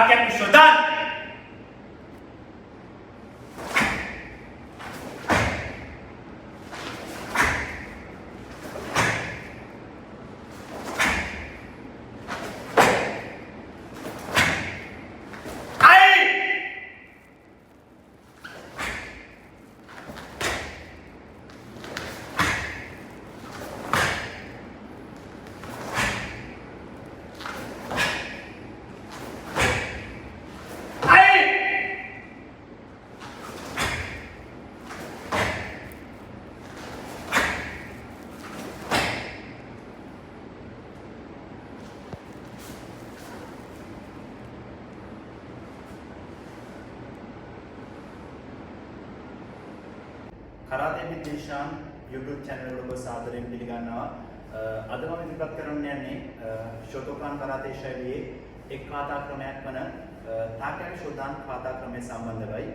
තාක්කයක් විශ්වදාන Karate with Dishan YouTube channel එක සාදරයෙන් පිළිගන්නවා. අද මම ඉදිරිපත් කරන්න යන්නේ ශෝතෝකාන් කරාතේ ශෛලියේ එක් කාතා ක්‍රමයක් වන තාකැන් ශෝදාන් කාතා ක්‍රමය සම්බන්ධවයි.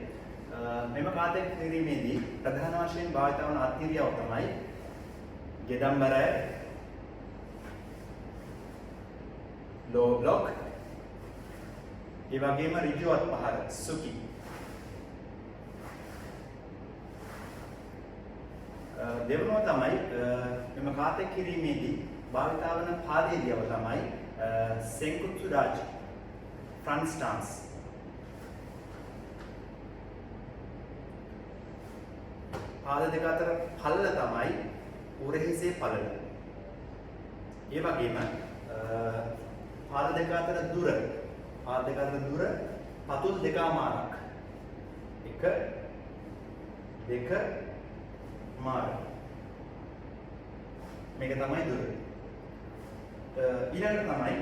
මෙම කාතය කිරීමේදී ප්‍රධාන වශයෙන් භාවිත වන අත්තිරියව තමයි ගෙදම්බරය, low block, ඒ වගේම ඍජු අත්පහර සුකි. දෙවනුව තමයි මෙම කාතය කිරීමේදී භාවිත වන පාදේදියව තමයි සෙන්කුත්සු රාජ් front stance. පාද දෙක අතර පළල තමයි උරහිසේ පළල. ඒ වගේම පාද දෙක අතර දුර පතුල් දෙකමාරක්. 1 2 මාර. මේක තමයි දුර. ඊළඟට තමයි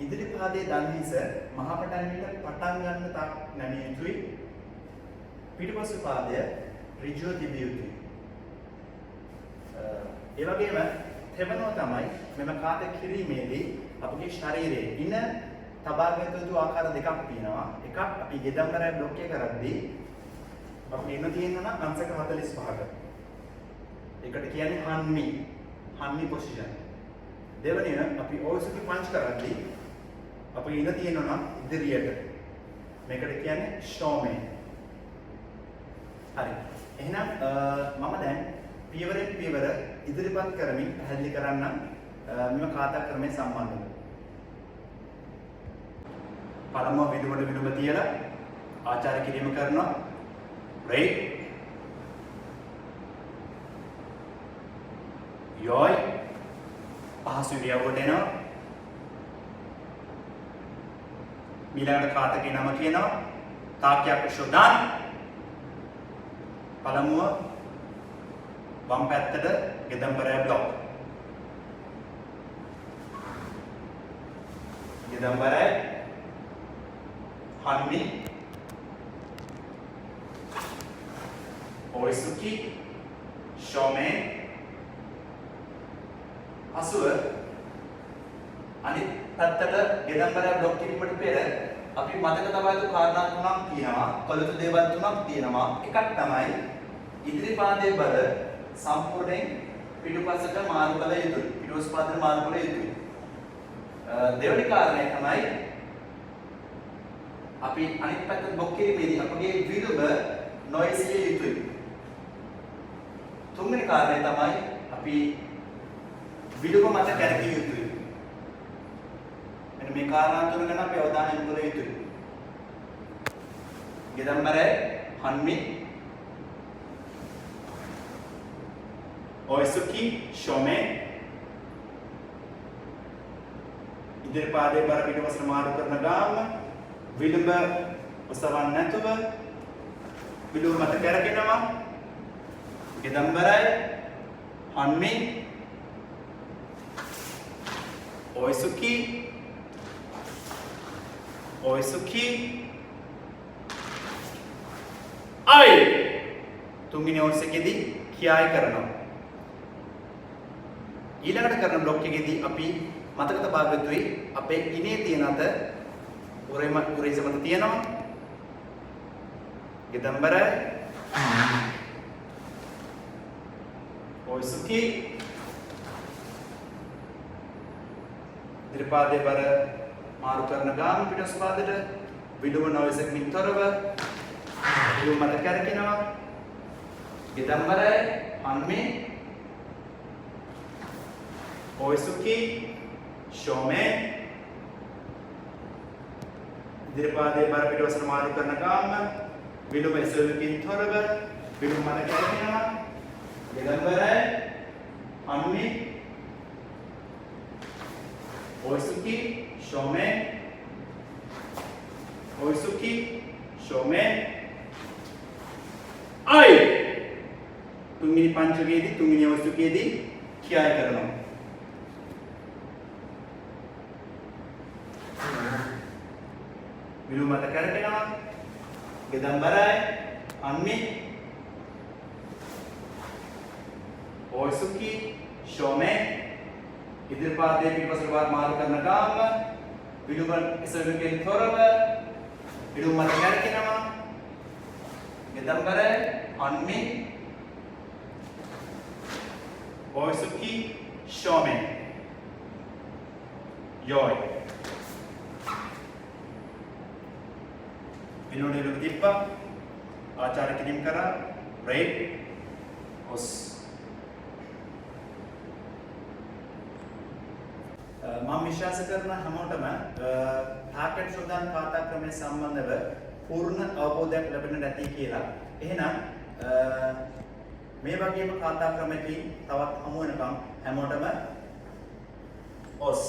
ඉදිරි පාදයේ දණහිස මහා පටන්විට පටන් ගන්න තාක් නැමිය යුතුයි. පිටපසු පාදය ඍජුව තිබිය යුතුයි. ඒ වගේම තෙවනුව තමයි මෙම කාත කිරීමේදී අපගේ ශරීරයේ ඉන තබාගත යුතු ආකාර දෙකක් තියෙනවා. එකක් අපි ගෙදම්බරය බ්ලොක් එක කරද්දී අපි එන්න තියෙනවා නම් අංශක 45ක. ඒකට කියන්නේ හන්මි පොසිෂන්. දෙවෙනිව අපි ඕසුකි පංච් කරද්දී අපි ඉන්න තියෙනවා නම් ඉදිරියට. මේකට කියන්නේ ෂෝමේ. හරි. එහෙනම් මම දැන් පියවරෙන් පියවර ඉදිරිපත් කරමින් පැහැදිලි කරන්නම් මෙම කාතා ක්‍රමය සම්බන්ධව. පළමුව විදුම තියලා ආචාර කිරීම කරනවා. Right? Yoi. පහසු ඉරියව්වට එනවා. ඊළඟට කාතකේ නම කියනවා. තාක්කයක් විශ්වදාන. පළමුව වම් පැත්තට ගෙදම්බරය බ්ලොක්. ගෙදම්බරය හන්මි Oisuki, Shome, අසුව අනිත් පැත්තට ගෙදම්බරය බ්ලොක් කිරීමට පෙර අපි මතක තබා යුතු කාරණා තුනක් තියෙනවා. කළයුතු දේවල් තුනක් තියෙනවා. එකක් තමයි ඉදිරි පාදයේ බර සම්පූර්ණයෙන් පිටුපසට මාරු කළ යුතුයි. පිටුපස පාදයට මාරු කළ යුතුයි. දෙවෙනි කාරණය තමයි අපි අනිත් පැත්තට බ්ලොක් කිරීමේදී අපගේ විදුම නොයසිය යුතුයි. තුන්වෙනි කාරණය තමයි අපි විදුම මත කැරකිය යුතුයි. මෙන්න මේ කාරණා තුන ගැන අපි අවධානය යොමු කළ යුතුයි. ගෙදම්බරය හන්මි ඔයසුකි ෂොමේ ඉදිරි පාදයේ බර පිටවසට මාරු කරන ගාම විලුඹ ඔසවන්නේ නැතුව විලුඹ මත කැරකෙනවා. ගෙදම්බරය හන්මි ඔයසුකි අය තුන්වෙනි ඕර්ස් එකේදී කියායි කරනවා. ඊළඟට කරන බ්ලොක් එකේදී අපි මතක තබා ගතුයි අපේ ඉනේ තියෙන අත උරේස මත තියෙනවා. ගෙදම්බරය ඔයසුකි ඉදිරි පාදයේ බර මාරු කරන ගාම පිටස් පාදයට විලුඹ නොයසකින් තොරව විලුඹ මත කැරකෙනවා. ගෙදම්බරයි අන්මේ ඔයසුකි ෂෝමේ ඉදිරි පාදයේ බර පිටවසට මාරු කරන ගාම විලුඹ එසවකින් තොරව විලුඹ මත කැරකෙනවා. ගෙදම්බරයි අන්මේ ඔයසුකි ෂෝමේ ඔයසුකි ෂෝමේ අයි තුන්වෙනි පංචකයේදී තුන්වෙනි ඔයසුකියේදී කියාය කරනවා. විලුඹ මත කරගෙනවා. ගෙදම්බරයි අන්මි ඔයසුකි ෂෝමේ ඉදිරි පාදයේ පිටපසට මාරු කරන ගාම විලුඹ එසවීමකින් තොරව විලුඹ මත කැරකෙනවා. ගෙදම්බරයි අන්මි ඔයසුකි ෂෝමේ යොයි විනෝඩේ ලොකු තිප්පා ආචාර්ය කිරීම කරා රේට් ඔස් මම විශ්වාස කරන හැමෝටම ටාකට් ශෝධන කාතා ක්‍රමයේ සම්බන්ධව පූර්ණ අවබෝධයක් ලැබෙන්න ඇති කියලා. එහෙනම් මේ වගේම කාතා ක්‍රමයකින් තවත් හමු වෙනකම් හැමෝටම ඔස්